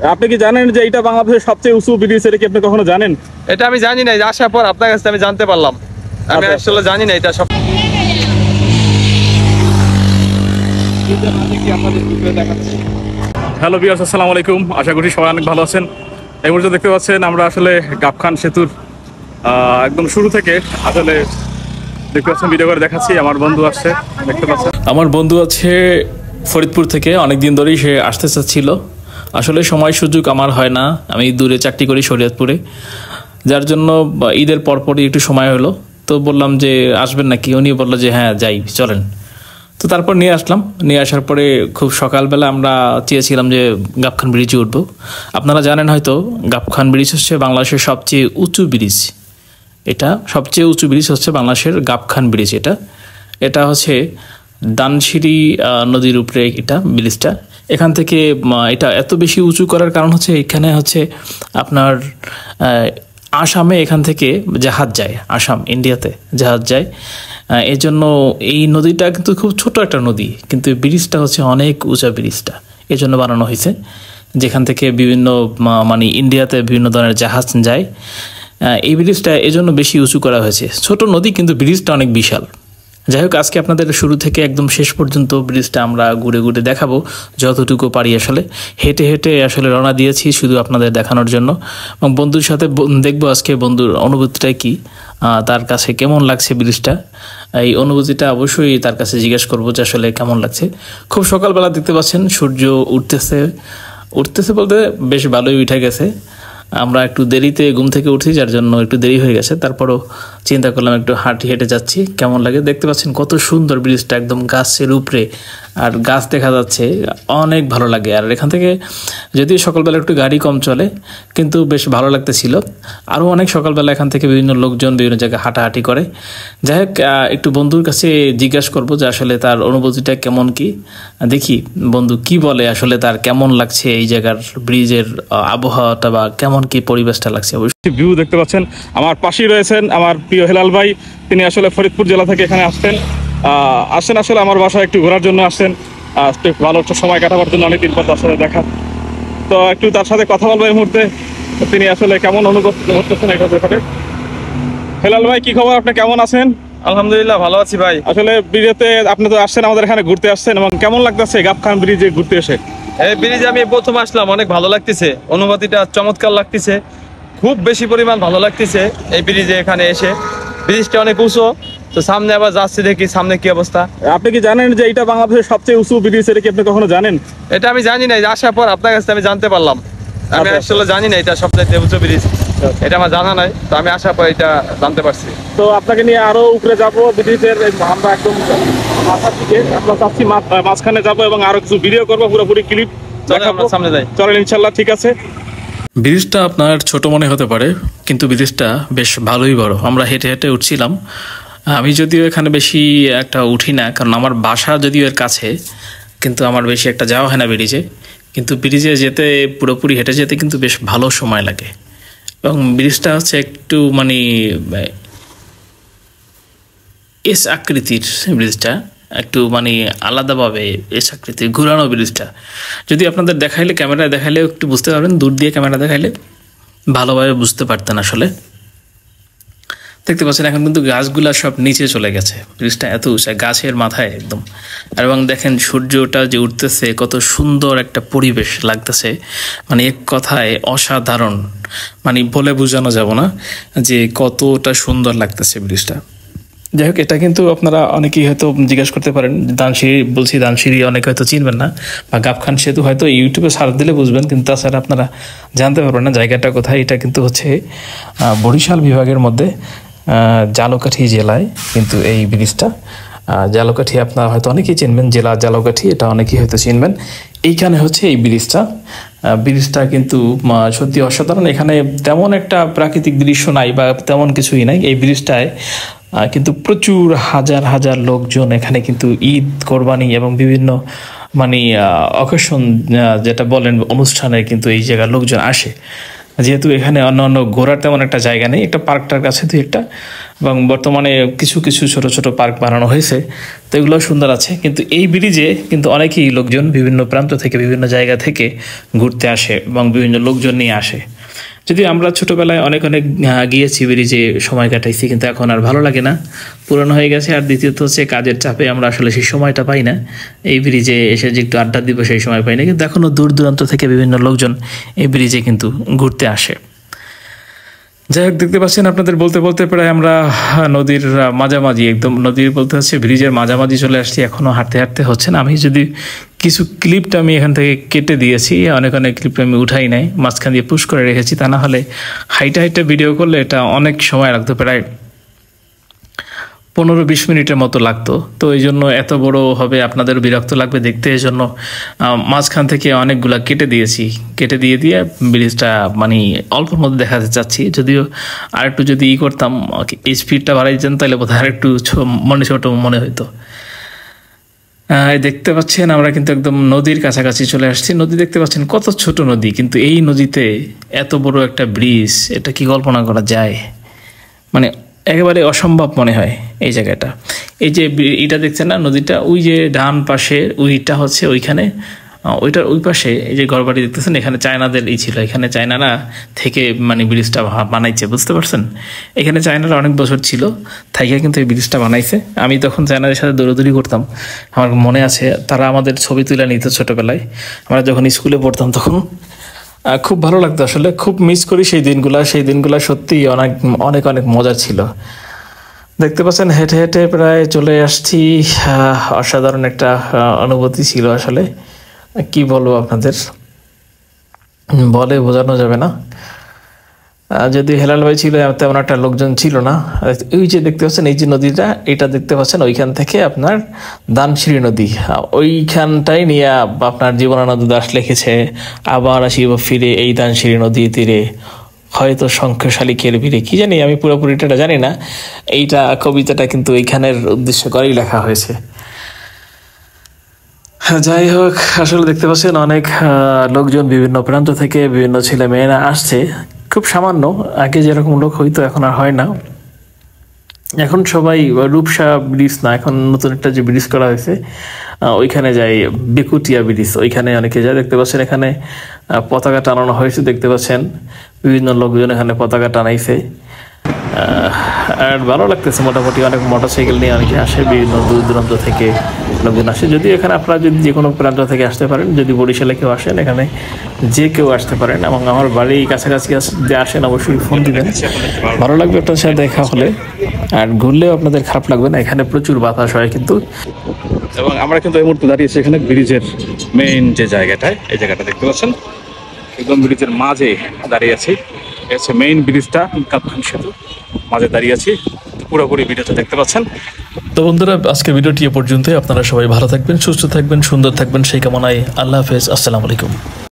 আপনি কি জানেন যে এটা বাংলাদেশের সবচেয়ে উঁচু ব্রিজ? এটা কি আপনি কখনো জানেন? এটা আমি জানি না, আসার পর আপনার কাছে আমি জানতে পারলাম। আমি আসলে জানি না এটা সব। হ্যালো ভিউয়ার্স, আসসালামু আলাইকুম। আশা করি সবাই অনেক ভালো আছেন। এই মুহূর্তে দেখতে পাচ্ছেন আমরা আসলে গাবখান সেতুর একদম শুরু থেকে আসলে দেখতে পাচ্ছেন, ভিডিও করে দেখাচ্ছি। আমার বন্ধু আসছে, দেখতে পাচ্ছেন আমার বন্ধু আছে ফরিদপুর থেকে। অনেকদিন ধরেই সে আসতে চাচ্ছিল, আসলে সময় সুযোগ আমার হয় না, আমি দূরে চাকরি করি শরীয়তপুরে, যার জন্য ঈদের পরপরই একটু সময় হলো। তো বললাম যে আসবেন নাকি, উনি বললো যে হ্যাঁ যাই, চলেন। তো তারপর নিয়ে আসলাম। নিয়ে আসার পরে খুব সকালবেলা আমরা চেয়েছিলাম যে গাবখান ব্রিজে উঠবো। আপনারা জানেন হয়তো গাবখান ব্রিজ হচ্ছে বাংলাদেশের সবচেয়ে উঁচু ব্রিজ। এটা সবচেয়ে উঁচু ব্রিজ হচ্ছে বাংলাদেশের গাবখান ব্রিজ। এটা হচ্ছে দানসিঁড়ি নদীর উপরে এটা ব্রিজটা। এখান থেকে এটা এত বেশি উঁচু করার কারণ হচ্ছে এখানে হচ্ছে আপনার আসামে এখান থেকে জাহাজ যায়, আসাম ইন্ডিয়াতে জাহাজ যায়। এই জন্য এই নদীটা কিন্তু খুব ছোট একটা নদী, কিন্তু ব্রিজটা হচ্ছে অনেক উঁচা ব্রিজটা, এই জন্য বানানো হয়েছে। যেখান থেকে বিভিন্ন মানে ইন্ডিয়াতে বিভিন্ন ধরনের জাহাজ যায়। এই ব্রিজটা এই জন্য বেশি উঁচু করা হয়েছে। ছোট নদী কিন্তু ব্রিজটা অনেক বিশাল। যাই হোক, আজকে আপনাদের শুরু থেকে একদম শেষ পর্যন্ত ব্রিজটা আমরা ঘুরে ঘুরে দেখাবো যতটুকু পারি। আসলে হেঁটে হেঁটে আসলে রওনা দিয়েছি শুধু আপনাদের দেখানোর জন্য, এবং বন্ধুর সাথে দেখবো আজকে বন্ধুর অনুভূতিটা কি, তার কাছে কেমন লাগছে ব্রিজটা। এই অনুভূতিটা অবশ্যই তার কাছে জিজ্ঞেস করবো যে আসলে কেমন লাগছে। খুব সকালবেলা দেখতে পাচ্ছেন সূর্য উঠতেছে বলতে বেশ ভালোই উঠে গেছে। আমরা একটু দেরিতে ঘুম থেকে উঠি, যার জন্য একটু দেরি হয়ে গেছে। তারপরও চিন্তা করলাম একটু হেঁটে যাচ্ছি, কেমন লাগে। দেখতে পাচ্ছেন কত সুন্দর ব্রিজটা, একদম গাছের উপরে, আর গাছ দেখা যাচ্ছে, অনেক ভালো লাগে। আর এখান থেকে যদিও সকালবেলা একটু গাড়ি কম চলে, কিন্তু বেশ ভালো লাগতেছিল। আরও অনেক সকালবেলা এখান থেকে বিভিন্ন লোকজন বিভিন্ন জায়গায় হাঁটাহাঁটি করে। যাই হোক, একটু বন্ধুর কাছে জিজ্ঞাসা করবো যে আসলে তার অনুভূতিটা কেমন, কি দেখি বন্ধু কি বলে, আসলে তার কেমন লাগছে এই জায়গার ব্রিজের আবহাওয়াটা, বা কেমন কি পরিবেশটা লাগছে। অবশ্যই ভিউ দেখতে পাচ্ছেন। আমার পাশেই রয়েছেন আমার প্রিয় হেলাল ভাই, তিনি আসলে ফরিদপুর জেলা থেকে এখানে আসছেন আসলে আমার বাসায় একটু ঘোরার জন্য আসছেন, একটু ভালো একটা সময় কাটাবার জন্য, অনেকদিন পর তার সাথে দেখা। তো একটু তার সাথে কথা বলবো এই মুহূর্তে, তিনি আসলে কেমন অনুভব করতেছেন এটা ব্যাপারে। হেলাল ভাই, কি খবর, আপনি কেমন আছেন? আলহামদুলিল্লাহ, ভালো আছি ভাই। আসলে ব্রিজেতে আপনি তো আসছেন, আমাদের এখানে ঘুরতে আসছেন, এবং কেমন লাগতেছে গাবখান ব্রিজে ঘুরতে এসে? এই ব্রিজে আমি প্রথম আসলাম, অনেক ভালো লাগতেছে, অনুভূতিটা চমৎকার লাগতেছে, খুব বেশি পরিমাণ ভালো লাগতেছে এই ব্রিজে এখানে এসে। ব্রিজটা অনেক উঁচু, তো সামনে আবার যাচ্ছি, দেখি সামনে কি অবস্থা। আপনি কি জানেন যে এটা বাংলাদেশের সবচেয়ে উঁচু ব্রিজ? এটা কি আপনি কখনো জানেন? এটা আমি জানি না, আসার পর আপনার কাছে আমি জানতে পারলাম। আমি আসলে জানি না এটা সবচেয়ে উঁচু ব্রিজ, এটা আমার জানা নাই, তো আমি আসার পর এটা জানতে পারছি। তো আপনাকে নিয়ে আরো উপরে যাবো ব্রিজের, আমরা একদম মাথার দিকে, আমরা চাচ্ছি মাঝখানে যাবো এবং আরো কিছু ভিডিও করবো, পুরোপুরি ক্লিপ দেখাবো। সামনে যাই, চলেন ইনশাল্লাহ। ঠিক আছে। ব্রিজটা আপনার ছোট মনে হতে পারে, কিন্তু ব্রিজটা বেশ ভালোই বড়। আমরা হেঁটে হেঁটে উঠছিলাম। আমি যদিও এখানে বেশি একটা উঠি না, কারণ আমার বাসা যদিও এর কাছে, কিন্তু আমার বেশি একটা যাওয়া হয় না ব্রিজে। কিন্তু ব্রিজে যেতে, পুরোপুরি হেঁটে যেতে কিন্তু বেশ ভালো সময় লাগে। এবং ব্রিজটা হচ্ছে একটু মানে এস আকৃতির ব্রিজটা, একটু মানে আলাদাভাবে এস আকৃতির ঘুরানো ব্রিজটা। যদি আপনাদের দেখাইলে, ক্যামেরায় দেখাইলে একটু বুঝতে পারবেন, দূর দিয়ে ক্যামেরা দেখাইলে ভালোভাবে বুঝতে পারতেন। আসলে দেখতে পাচ্ছেন এখন কিন্তু গাছগুলা সব নিচে চলে গেছে, ব্রিজটা এত উঁচা, গাছের মাথায় একদম। আর এবং দেখেন সূর্যটা যে উঠতেছে, কত সুন্দর একটা পরিবেশ লাগতেছে, মানে এক কথায় অসাধারণ, মানে বলে বোঝানো যাব না যে কতটা সুন্দর লাগতেছে ব্রিজটা। যাই হোক, এটা কিন্তু আপনারা অনেকেই হয়তো জিজ্ঞাসা করতে পারেন, দানসিঁড়ি অনেকে হয়তো চিনবেন না, বা গাবখান সেতু হয়তো ইউটিউবে সার্চ দিলে বুঝবেন, কিন্তু তাছাড়া আপনারা জানতে পারবেন না জায়গাটা কোথায়। এটা কিন্তু হচ্ছে বরিশাল বিভাগের মধ্যে ঝালকাঠি জেলায় কিন্তু এই ব্রিজটা। ঝালকাঠি আপনারা হয়তো অনেকেই চিনবেন, জেলা ঝালকাঠি, এটা অনেকেই হয়তো চিনবেন। এইখানে হচ্ছে এই ব্রিজটা কিন্তু সত্যি অসাধারণ। এখানে তেমন একটা প্রাকৃতিক দৃশ্য নাই বা তেমন কিছুই নাই। এই ব্রিজটায় কিন্তু প্রচুর হাজার হাজার লোকজন এখানে কিন্তু ঈদ, কোরবানি এবং বিভিন্ন মানে অকেশন যেটা বলেন অনুষ্ঠানে কিন্তু এই জায়গার লোকজন আসে। যেহেতু এখানে অন্য ঘোরার তেমন একটা জায়গা নেই, একটা পার্কটার কাছে দুই একটা, এবং বর্তমানে কিছু কিছু ছোট ছোট পার্ক বানানো হয়েছে, তো এগুলো সুন্দর আছে। কিন্তু এই ব্রিজে কিন্তু অনেকেই লোকজন বিভিন্ন প্রান্ত থেকে বিভিন্ন জায়গা থেকে ঘুরতে আসে এবং বিভিন্ন লোকজন নিয়ে আসে। যদি আমরা ছোটোবেলায় অনেক গিয়েছি ব্রিজে, সময় কাটাইছি, কিন্তু এখন আর ভালো লাগে না, পুরনো হয়ে গেছে। আর দ্বিতীয়ত হচ্ছে কাজের চাপে আমরা আসলে সেই সময়টা পাই না, এই ব্রিজে এসে যে একটু আড্ডা দিব সেই সময় পাই না। কিন্তু এখনও দূর দূরান্ত থেকে বিভিন্ন লোকজন এই ব্রিজে কিন্তু ঘুরতে আসে। যাই হোক, দেখতে পাচ্ছেন আপনাদের বলতে বলতে প্রায় আমরা নদীর মাঝামাঝি, একদম নদীর বলতে হচ্ছে ব্রিজের মাঝামাঝি চলে আসছি। এখনও হাঁটতে হাঁটতে হচ্ছে না। আমি যদি কিছু ক্লিপটা আমি এখান থেকে কেটে দিয়েছি, অনেক ক্লিপটা আমি উঠাই নাই, মাঝখান দিয়ে পুশ করে রেখেছি। তা না হলে হাইটে ভিডিও করলে এটা অনেক সময় লাগতো, প্রায় 15-20 মিনিটের মতো লাগতো। তো এই জন্য এত বড় হবে আপনাদের বিরক্ত লাগবে দেখতে, এই জন্য মাঝখান থেকে অনেকগুলা কেটে দিয়ে ব্রিজটা মানে অল্পর মধ্যে দেখাতে চাচ্ছি। যদিও আরেকটু যদি করতাম, স্পিডটা বাড়াই যেতেন, তাহলে বোধহয় আরেকটু ছোট মনে হইতো। দেখতে পাচ্ছেন আমরা কিন্তু একদম নদীর কাছাকাছি চলে আসছি। নদী দেখতে পাচ্ছেন কত ছোট নদী, কিন্তু এই নদীতে এত বড় একটা ব্রিজ, এটা কি কল্পনা করা যায়? মানে একেবারে অসম্ভব মনে হয় এই জায়গাটা। এই যে এটা দেখছেন না নদীটা, ওই যে ডান পাশে ওইটা হচ্ছে ওইখানে, ওইটার ওই পাশে এই যে ঘরবাড়ি দেখতেছেন, এখানে চায়নাদের ছিল, এখানে চায়নারা থেকে মানে ব্রিজটা বানাইছে, বুঝতে পারছেন? এখানে চায়নারা অনেক বছর ছিল, থাইকা কিন্তু এই ব্রিজটা বানাইছে। আমি তখন চায়নাদের সাথে দৌড়াদৌড়ি করতাম, আমার মনে আছে, তারা আমাদের ছবি তুলে নিত ছোটোবেলায়, আমরা যখন স্কুলে পড়তাম তখন। খুব ভালো লাগতো আসলে, খুব মিস করি সেই দিনগুলা সত্যিই অনেক মজার ছিল। দেখতে পাচ্ছেন হেঁটে হেঁটে প্রায় চলে আসছি। অসাধারণ একটা অনুভূতি ছিল আসলে, কি বলবো আপনাদের, বলে বোঝানো যাবে না। যদি হেলাল ভাই ছিল, তেমন একটা লোকজন ছিল না। ওই যে দেখতে পাচ্ছেন এই যে নদীটা, এটা দেখতে পাচ্ছেন, ওইখান থেকে আপনার দানশিরি নদী, ওইখানটাই নিয়ে আপনার জীবনানন্দ দাশ লিখেছে, আবার আসিব ফিরে এই দানশিরি নদীর তীরে, হয়তো শঙ্খ শালিকের ভিড়ে, কি জানি, আমি পুরোপুরিটা জানি না। এইটা কবিতাটা কিন্তু এইখানের উদ্দেশ্য করেই লেখা হয়েছে। যাই হোক, আসলে দেখতে পাচ্ছেন অনেক লোকজন বিভিন্ন প্রান্ত থেকে, বিভিন্ন ছেলে মেয়েরা আসছে, খুব সামান্য। আগে যেরকম লোক হইতো এখন আর হয় না। এখন সবাই রূপসা ব্রিজ না, এখন নতুন একটা যে ব্রিজ করা হয়েছে ওইখানে যায়, বেকুটিয়া ব্রিজ, ওইখানে অনেকে যায়। দেখতে পাচ্ছেন এখানে পতাকা টানানো হয়েছে, দেখতে পাচ্ছেন বিভিন্ন লোকজন এখানে পতাকা টানাইছে। আর ভালো লাগতেছে, মোটামুটি অনেক মোটরসাইকেল নিয়ে অনেকে আসে, বিভিন্ন দূর দূরান্ত থেকে লোকজন আসে। যদি এখানে আপনারা যদি যে কোনো প্রান্ত থেকে আসতে পারেন, যদি বরিশালে কেউ আসেন, এখানে যে কেউ আসতে পারেন, এবং আমার বাড়ি কাছাকাছি যে আসেন অবশ্যই ফোন দিবেন, ভালো লাগবে আপনার সাথে দেখা হলে। আর ঘুরলেও আপনাদের খারাপ লাগবে না, এখানে প্রচুর বাতাস হয় কিন্তু। এবং আমরা কিন্তু এই মুহূর্তে দাঁড়িয়েছি এখানে ব্রিজের মেইন যে জায়গাটায়, এই জায়গাটা দেখতে পাচ্ছেন, একদম ব্রিজের মাঝে দাঁড়িয়ে আছি। এটা হচ্ছে মেইন ব্রিজটা, গাবখান সেতু, মাঝে দাঁড়িয়ে আছি। পুরোপুরি ভিডিওটা দেখতে পাচ্ছেন। তো বন্ধুরা, আজকের ভিডিওটি এ পর্যন্তই। আপনারা সবাই ভালো থাকবেন, সুস্থ থাকবেন, সুন্দর থাকবেন, সেই কামনায় আল্লাহ হাফেজ, আসসালামু আলাইকুম।